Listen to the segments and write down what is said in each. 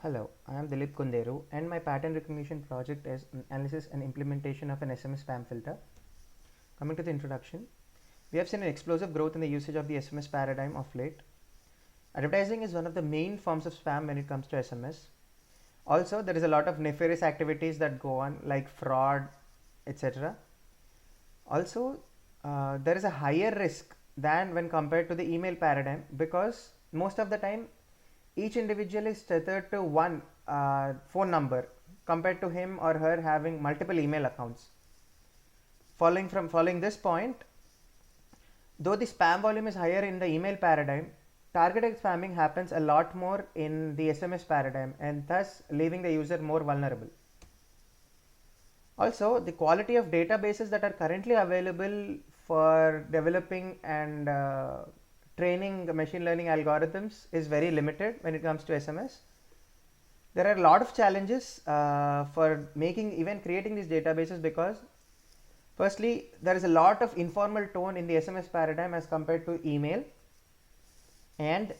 Hello, I am Dilip Kunderu and my pattern recognition project is analysis and implementation of an SMS spam filter. Coming to the introduction, we have seen an explosive growth in the usage of the SMS paradigm of late. Advertising is one of the main forms of spam when it comes to SMS. Also, there is a lot of nefarious activities that go on like fraud, etc. Also, there is a higher risk than when compared to the email paradigm because most of the time each individual is tethered to one phone number compared to him or her having multiple email accounts. Following this point, though the spam volume is higher in the email paradigm, targeted spamming happens a lot more in the SMS paradigm and thus leaving the user more vulnerable. Also, the quality of databases that are currently available for developing and training machine learning algorithms is very limited when it comes to SMS. There are a lot of challenges for even creating these databases because firstly, there is a lot of informal tone in the SMS paradigm as compared to email, and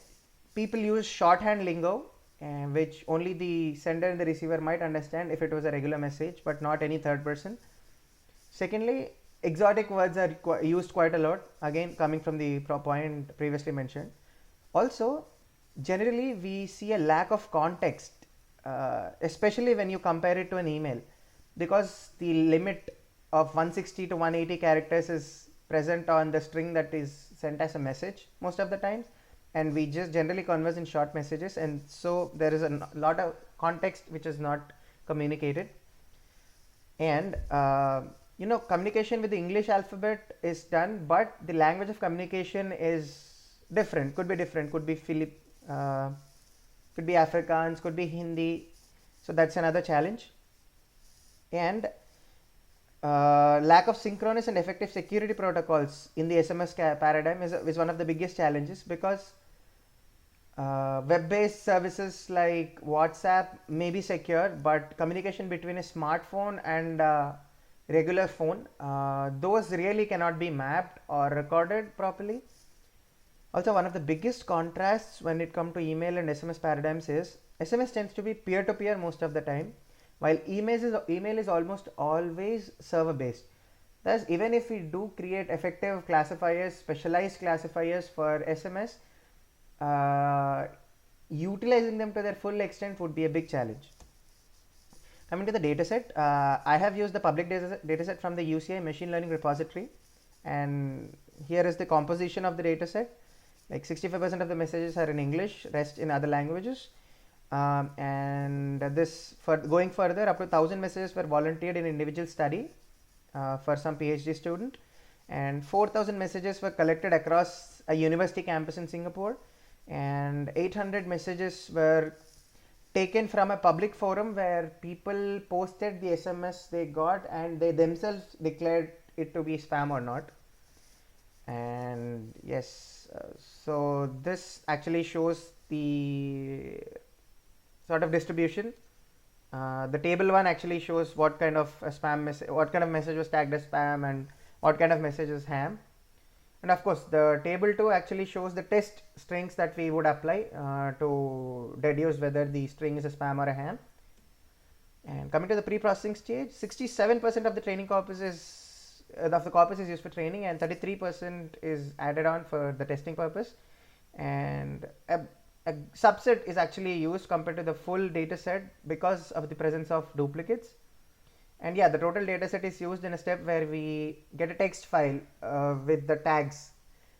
people use shorthand lingo which only the sender and the receiver might understand if it was a regular message, but not any third person. Secondly, exotic words are used quite a lot, again coming from the point previously mentioned. Also, generally we see a lack of context, especially when you compare it to an email, because the limit of 160 to 180 characters is present on the string that is sent as a message most of the times, and we just generally converse in short messages, and so there is a lot of context which is not communicated. And communication with the English alphabet is done, but the language of communication is different, could be different, could be could be Afrikaans, could be Hindi, so that's another challenge. And lack of synchronous and effective security protocols in the SMS paradigm is one of the biggest challenges, because web-based services like WhatsApp may be secure, but communication between a smartphone and regular phone, those really cannot be mapped or recorded properly. Also, one of the biggest contrasts when it comes to email and SMS paradigms is SMS tends to be peer-to-peer most of the time, while email is almost always server based. Thus, even if we do create effective classifiers, specialized classifiers for SMS, utilizing them to their full extent would be a big challenge. Coming to the dataset, I have used the public dataset from the UCI machine learning repository, and here is the composition of the dataset. Like 65% of the messages are in English, rest in other languages. And this, for going further, up to 1,000 messages were volunteered in individual study for some PhD student, and 4,000 messages were collected across a university campus in Singapore, and 800 messages were taken from a public forum where people posted the SMS they got and they themselves declared it to be spam or not. And yes, so this actually shows the sort of distribution. The table one actually shows what kind of what kind of message was tagged as spam and what kind of message is ham. And of course, the table 2 actually shows the test strings that we would apply to deduce whether the string is a spam or a ham. And coming to the pre-processing stage, 67% of the training corpus is used for training, and 33% is added on for the testing purpose. And a subset is actually used compared to the full data set because of the presence of duplicates. And yeah, the total dataset is used in a step where we get a text file with the tags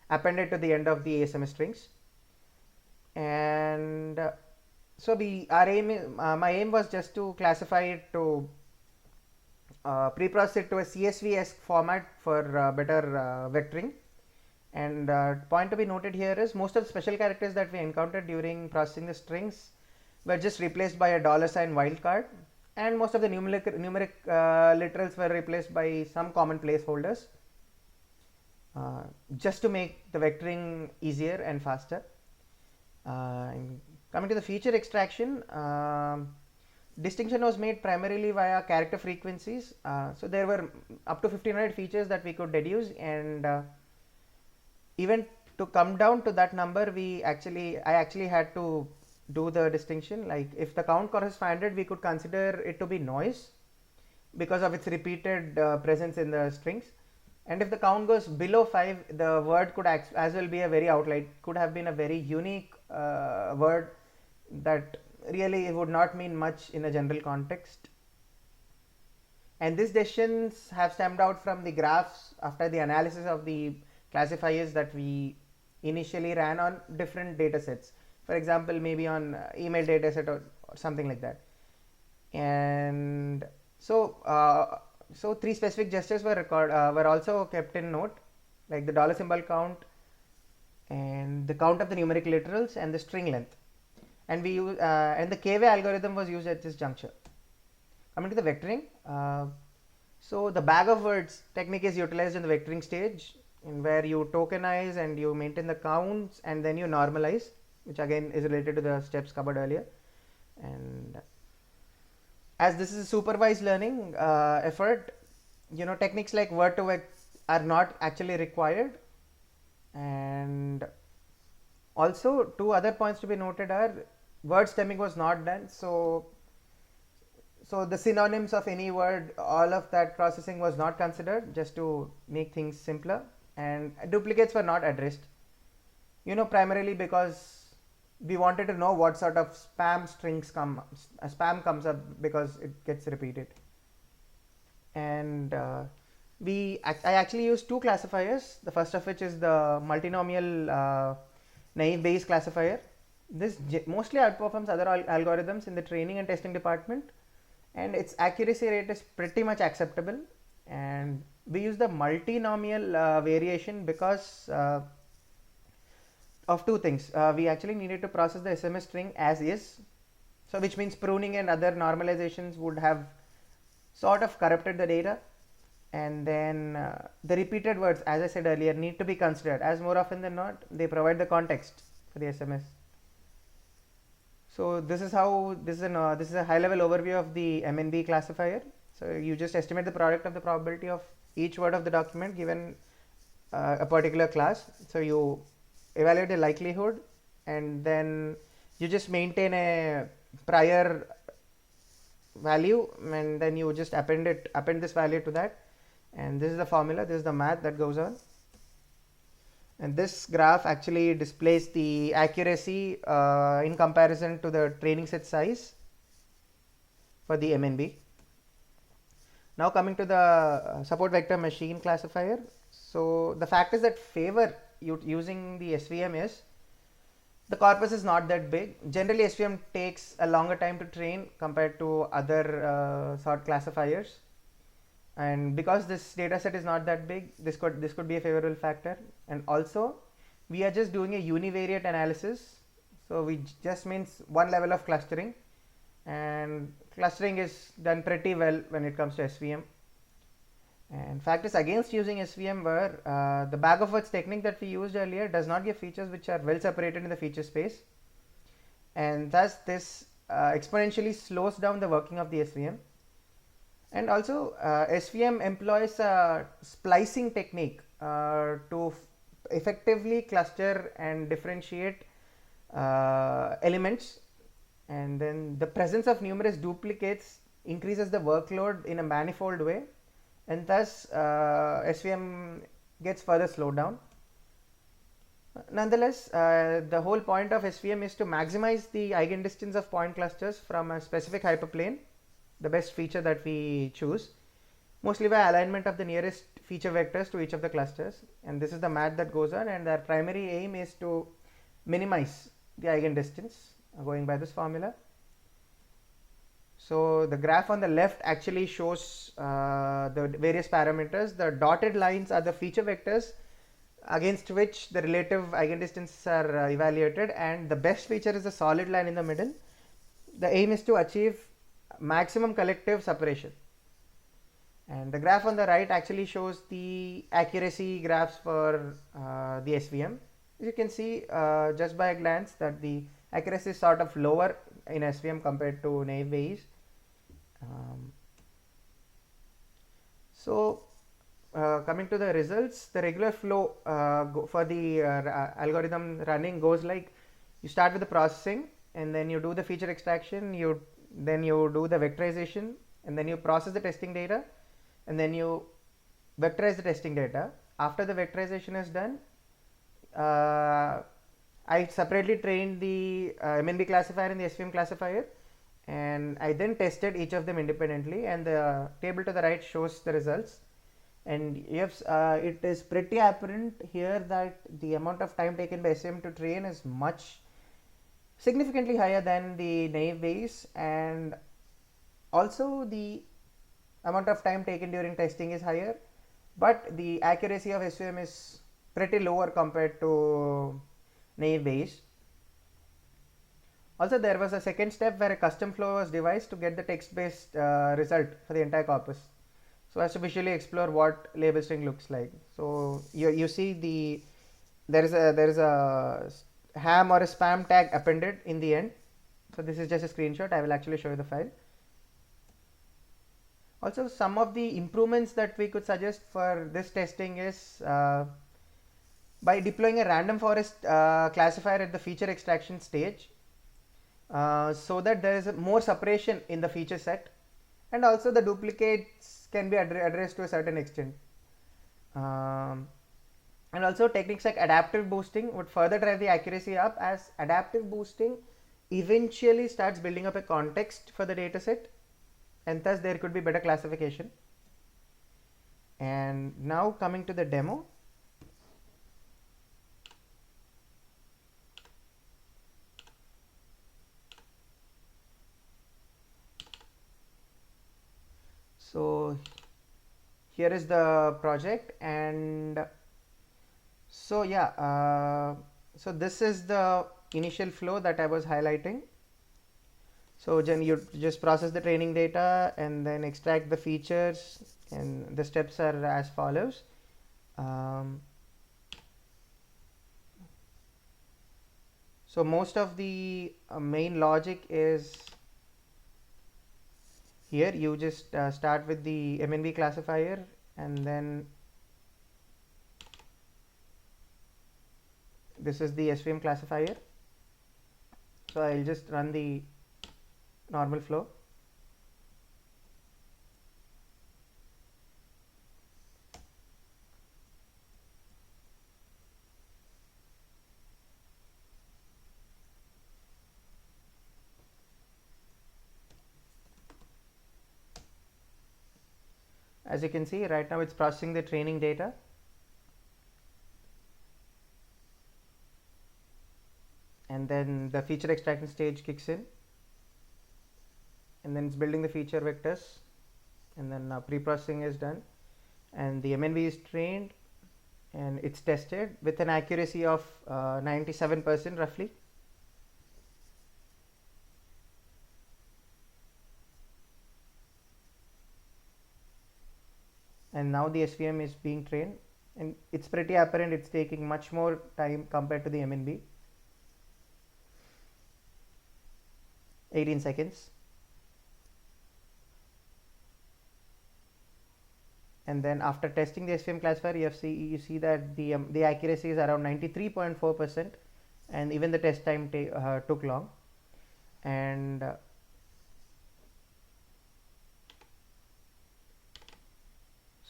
appended to the end of the SMS strings. And so my aim was just to classify it to pre-process it to a CSV-esque format for better vectoring. And point to be noted here is most of the special characters that we encountered during processing the strings were just replaced by a $sign wildcard, and most of the numeric literals were replaced by some common placeholders just to make the vectoring easier and faster. Coming to the feature extraction, distinction was made primarily via character frequencies. So there were up to 1500 features that we could deduce, and even to come down to that number, I actually had to do the distinction. Like if the count crosses 500, we could consider it to be noise because of its repeated presence in the strings. And if the count goes below 5, the word could as well be a very outlier, could have been a very unique word that really would not mean much in a general context. And these decisions have stemmed out from the graphs after the analysis of the classifiers that we initially ran on different data sets. For example, maybe on email dataset or something like that. And so 3 specific gestures were also kept in note, like the dollar symbol count and the count of the numeric literals and the string length. And we use and the KV algorithm was used at this juncture. Coming to the vectoring, so the bag of words technique is utilized in the vectoring stage, in where you tokenize and you maintain the counts and then you normalize, which again is related to the steps covered earlier. And as this is a supervised learning effort, techniques like word2vec are not actually required. And also 2 other points to be noted are word stemming was not done, so the synonyms of any word, all of that processing was not considered, just to make things simpler. And duplicates were not addressed, primarily because we wanted to know what sort of spam comes up because it gets repeated. And I actually used 2 classifiers, the first of which is the multinomial naive Bayes classifier. This mostly outperforms other algorithms in the training and testing department, and its accuracy rate is pretty much acceptable. And we use the multinomial variation because of 2 things. We actually needed to process the SMS string as is, so which means pruning and other normalizations would have sort of corrupted the data. And then the repeated words, as I said earlier, need to be considered, as more often than not they provide the context for the SMS. So this is a high level overview of the MNB classifier. So you just estimate the product of the probability of each word of the document given a particular class. So you evaluate the likelihood, and then you just maintain a prior value, and then you just append this value to that. And this is the formula, this is the math that goes on. And this graph actually displays the accuracy in comparison to the training set size for the MNB. Now coming to the support vector machine classifier. So the factors that favor using the SVM is the corpus is not that big. Generally SVM takes a longer time to train compared to other sort classifiers. And because this data set is not that big, this could be a favorable factor. And also we are just doing a univariate analysis, so we just means one level of clustering, and clustering is done pretty well when it comes to SVM. And factors against using SVM were the bag of words technique that we used earlier does not give features which are well separated in the feature space, and thus this exponentially slows down the working of the SVM. And also SVM employs a splicing technique to effectively cluster and differentiate elements, and then the presence of numerous duplicates increases the workload in a manifold way, and thus SVM gets further slowed down. Nonetheless, the whole point of SVM is to maximize the eigendistance of point clusters from a specific hyperplane, the best feature that we choose, mostly by alignment of the nearest feature vectors to each of the clusters. And this is the math that goes on, and our primary aim is to minimize the eigendistance going by this formula. So the graph on the left actually shows the various parameters. The dotted lines are the feature vectors against which the relative eigendistances are evaluated, and the best feature is the solid line in the middle. The aim is to achieve maximum collective separation. And the graph on the right actually shows the accuracy graphs for the SVM. You can see just by a glance that the accuracy is sort of lower in SVM compared to naive Bayes. Coming to the results, the regular flow for the algorithm running goes like: you start with the processing, and then you do the feature extraction, then you do the vectorization, and then you process the testing data, and then you vectorize the testing data. After the vectorization is done, I separately trained the MNB classifier and the SVM classifier, and I then tested each of them independently, and the table to the right shows the results. And yes, it is pretty apparent here that the amount of time taken by SVM to train is significantly higher than the naive Bayes, and also the amount of time taken during testing is higher, but the accuracy of SVM is pretty lower compared to naive Bayes. Also, there was a second step where a custom flow was devised to get the text-based result for the entire corpus, so as to visually explore what label string looks like. So you see there is a ham or a spam tag appended in the end. So this is just a screenshot. I will actually show you the file. Also, some of the improvements that we could suggest for this testing is by deploying a random forest classifier at the feature extraction stage, so that there is more separation in the feature set, and also the duplicates can be addressed to a certain extent. And also techniques like adaptive boosting would further drive the accuracy up, as adaptive boosting eventually starts building up a context for the dataset, and thus there could be better classification. And now coming to the demo. So here is the project, and so yeah, so this is the initial flow that I was highlighting. So then you just process the training data and then extract the features, and the steps are as follows. So most of the main logic is here. You just start with the MNB classifier, and then this is the SVM classifier. So I'll just run the normal flow. As you can see, right now it's processing the training data. And then the feature extraction stage kicks in, and then it's building the feature vectors, and then now pre-processing is done, and the MNB is trained, and it's tested with an accuracy of 97% roughly. And now the SVM is being trained, and it's pretty apparent it's taking much more time compared to the MNB. 18 seconds. And then after testing the SVM classifier, you see that the accuracy is around 93.4%, and even the test time took long. And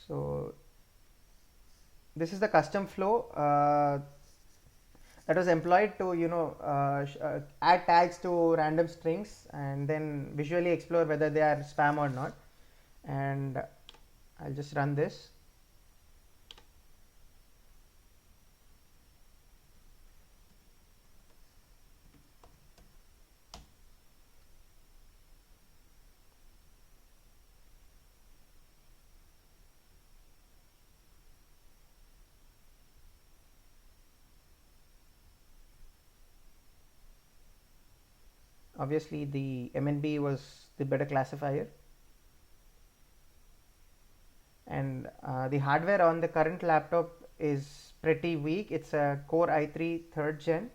so this is the custom flow that was employed to add tags to random strings and then visually explore whether they are spam or not. And I'll just run this. Obviously the MNB was the better classifier, and the hardware on the current laptop is pretty weak. It's a Core i3 3rd gen,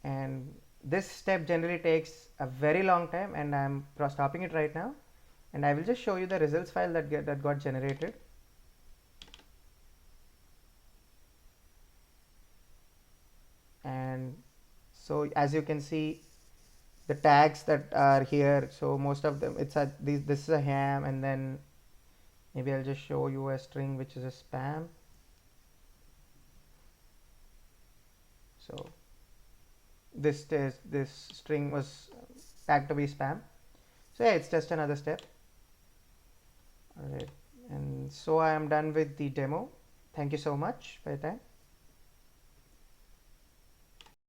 and this step generally takes a very long time, and I'm stopping it right now, and I will just show you the results file that got generated. And so as you can see, the tags that are here. So most of them, it's a this is a ham, and then maybe I'll just show you a string which is a spam. So this string was tagged to be spam. So yeah, it's just another step. All right, and so I am done with the demo. Thank you so much for your time.